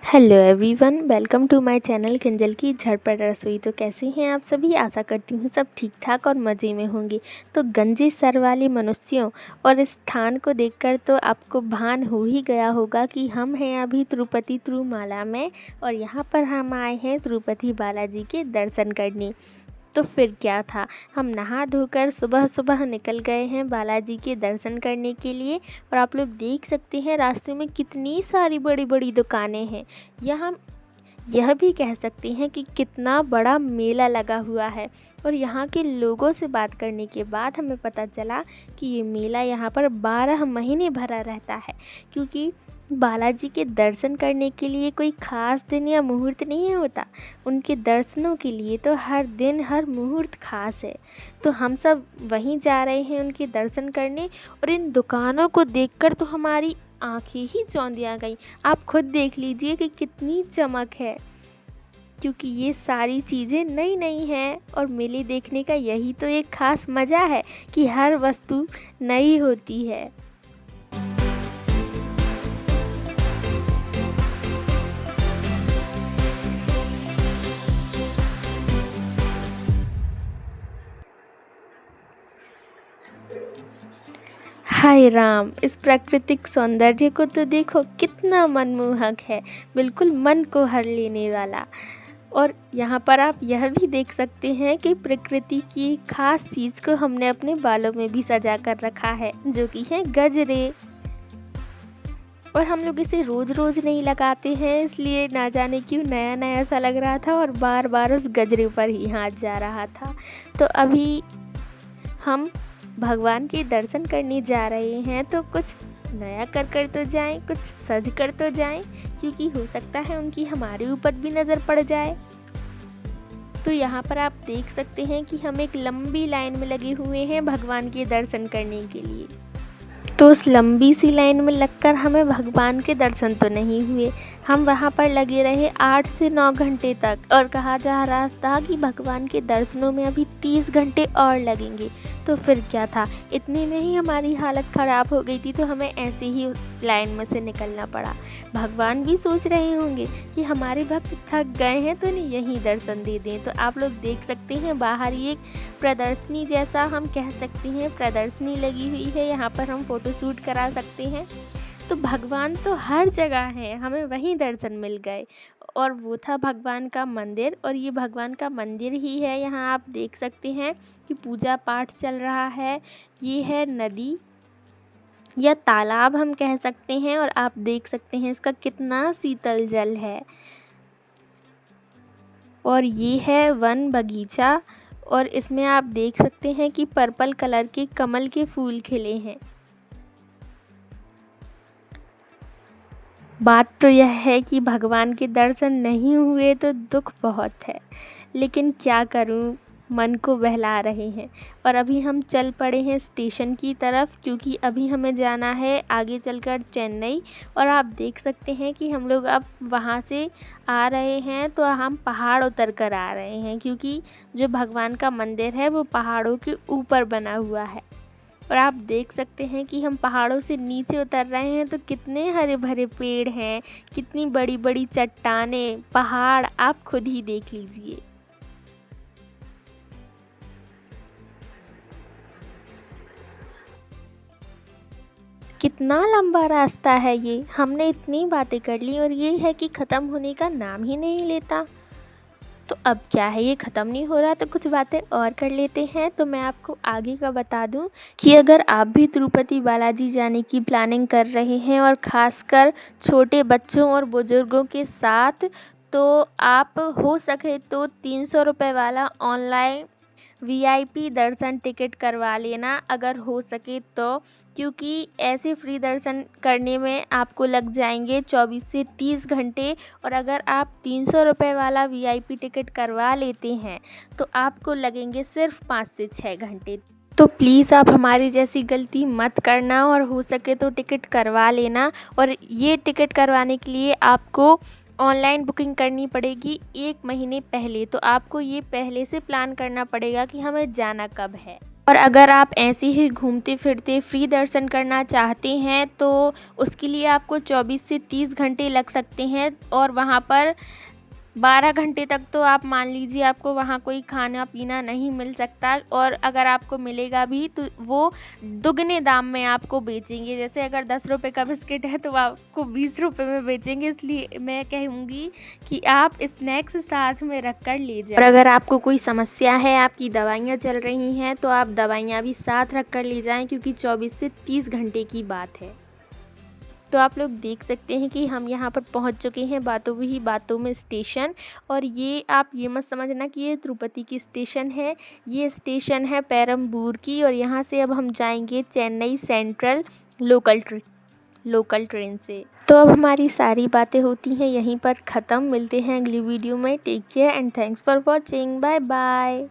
Hello everyone, welcome to my channel Kinjal की झटपट रसोई। तो कैसे हैं आप सभी? आशा करती हूँ सब ठीक ठाक और मज़े में होंगे। तो गंजे सर वाले मनुष्यों और इस स्थान को देखकर तो आपको भान हो ही गया होगा कि हम हैं अभी तिरुपति तिरुमाला में और यहाँ पर हम आए हैं तिरुपति बालाजी के दर्शन करने। तो फिर क्या था, हम नहा धोकर सुबह सुबह निकल गए हैं बालाजी के दर्शन करने के लिए। और आप लोग देख सकते हैं रास्ते में कितनी सारी बड़ी बड़ी दुकानें हैं। यहाँ यह भी कह सकते हैं कि कितना बड़ा मेला लगा हुआ है। और यहाँ के लोगों से बात करने के बाद हमें पता चला कि ये मेला यहाँ पर 12 महीने भरा रहता है, क्योंकि बालाजी के दर्शन करने के लिए कोई ख़ास दिन या मुहूर्त नहीं होता। उनके दर्शनों के लिए तो हर दिन हर मुहूर्त खास है। तो हम सब वहीं जा रहे हैं उनके दर्शन करने। और इन दुकानों को देखकर तो हमारी आंखें ही चौंधिया गई। आप खुद देख लीजिए कि कितनी चमक है, क्योंकि ये सारी चीज़ें नई नई हैं। और मेले देखने का यही तो एक ख़ास मज़ा है कि हर वस्तु नई होती है। हाय राम, इस प्राकृतिक सौंदर्य को तो देखो, कितना मनमोहक है, बिल्कुल मन को हर लेने वाला। और यहाँ पर आप यह भी देख सकते हैं कि प्रकृति की खास चीज़ को हमने अपने बालों में भी सजा कर रखा है, जो कि है गजरे। और हम लोग इसे रोज़ रोज़ नहीं लगाते हैं, इसलिए ना जाने क्यों नया नया सा लग रहा था और बार बार उस गजरे पर ही हाथ जा रहा था। तो अभी हम भगवान के दर्शन करने जा रहे हैं, तो कुछ नया कर तो जाएं, कुछ सज कर तो जाएं, क्योंकि हो सकता है उनकी हमारे ऊपर भी नज़र पड़ जाए। तो यहाँ पर आप देख सकते हैं कि हम एक लंबी लाइन में लगे हुए हैं भगवान के दर्शन करने के लिए। तो उस लंबी सी लाइन में लगकर हमें भगवान के दर्शन तो नहीं हुए। हम वहाँ पर लगे रहे 8 से 9 घंटे तक, और कहा जा रहा था कि भगवान के दर्शनों में अभी 30 घंटे और लगेंगे। तो फिर क्या था, इतने में ही हमारी हालत ख़राब हो गई थी, तो हमें ऐसे ही लाइन में से निकलना पड़ा। भगवान भी सोच रहे होंगे कि हमारे भक्त थक गए हैं तो इन्हें यहीं दर्शन दे दें। तो आप लोग देख सकते हैं बाहर ही एक प्रदर्शनी जैसा, हम कह सकते हैं प्रदर्शनी लगी हुई है। यहाँ पर हम फ़ोटो शूट करा सकते हैं। तो भगवान तो हर जगह हैं, हमें वहीं दर्शन मिल गए। और वो था भगवान का मंदिर, और ये भगवान का मंदिर ही है। यहाँ आप देख सकते हैं कि पूजा पाठ चल रहा है। ये है नदी या तालाब हम कह सकते हैं, और आप देख सकते हैं इसका कितना शीतल जल है। और ये है वन बगीचा, और इसमें आप देख सकते हैं कि पर्पल कलर के कमल के फूल खिले हैं। बात तो यह है कि भगवान के दर्शन नहीं हुए तो दुख बहुत है, लेकिन क्या करूं, मन को बहला रहे हैं। और अभी हम चल पड़े हैं स्टेशन की तरफ, क्योंकि अभी हमें जाना है आगे चलकर चेन्नई। और आप देख सकते हैं कि हम लोग अब वहाँ से आ रहे हैं, तो हम पहाड़ उतर कर आ रहे हैं, क्योंकि जो भगवान का मंदिर है वो पहाड़ों के ऊपर बना हुआ है। और आप देख सकते हैं कि हम पहाड़ों से नीचे उतर रहे हैं, तो कितने हरे भरे पेड़ हैं, कितनी बड़ी बड़ी चट्टानें, पहाड़, आप खुद ही देख लीजिए। कितना लंबा रास्ता है ये, हमने इतनी बातें कर ली और ये है कि ख़त्म होने का नाम ही नहीं लेता। तो अब क्या है, ये ख़त्म नहीं हो रहा, तो कुछ बातें और कर लेते हैं। तो मैं आपको आगे का बता दूं कि अगर आप भी तिरुपति बालाजी जाने की प्लानिंग कर रहे हैं, और ख़ासकर छोटे बच्चों और बुज़ुर्गों के साथ, तो आप हो सके तो 300 रुपये वाला ऑनलाइन वीआईपी दर्शन टिकट करवा लेना, अगर हो सके तो। क्योंकि ऐसे फ्री दर्शन करने में आपको लग जाएंगे 24 से 30 घंटे। और अगर आप 300 रुपये वाला वीआईपी टिकट करवा लेते हैं तो आपको लगेंगे सिर्फ 5 से 6 घंटे। तो प्लीज़ आप हमारी जैसी गलती मत करना, और हो सके तो टिकट करवा लेना। और ये टिकट करवाने के लिए आपको ऑनलाइन बुकिंग करनी पड़ेगी 1 महीने पहले। तो आपको ये पहले से प्लान करना पड़ेगा कि हमें जाना कब है। और अगर आप ऐसे ही घूमते फिरते फ्री दर्शन करना चाहते हैं तो उसके लिए आपको 24 से 30 घंटे लग सकते हैं, और वहाँ पर 12 घंटे तक तो आप मान लीजिए आपको वहाँ कोई खाना पीना नहीं मिल सकता, और अगर आपको मिलेगा भी तो वो दुगने दाम में आपको बेचेंगे। जैसे अगर 10 रुपये का बिस्किट है तो वो आपको 20 रुपये में बेचेंगे। इसलिए मैं कहूँगी कि आप स्नैक्स साथ में रख कर ले जाएं। और अगर आपको कोई समस्या है, आपकी दवाइयाँ चल रही हैं, तो आप दवाइयाँ भी साथ रख कर ले जाएँ, क्योंकि 24 से 30 घंटे की बात है। तो आप लोग देख सकते हैं कि हम यहाँ पर पहुँच चुके हैं बातों ही बातों में स्टेशन। और ये आप ये मत समझना कि ये तिरुपति की स्टेशन है, ये स्टेशन है पेरम्बूर की। और यहाँ से अब हम जाएंगे चेन्नई सेंट्रल लोकल ट्रेन से। तो अब हमारी सारी बातें होती हैं यहीं पर ख़त्म। मिलते हैं अगली वीडियो में। Take care and thanks for watching. Bye bye.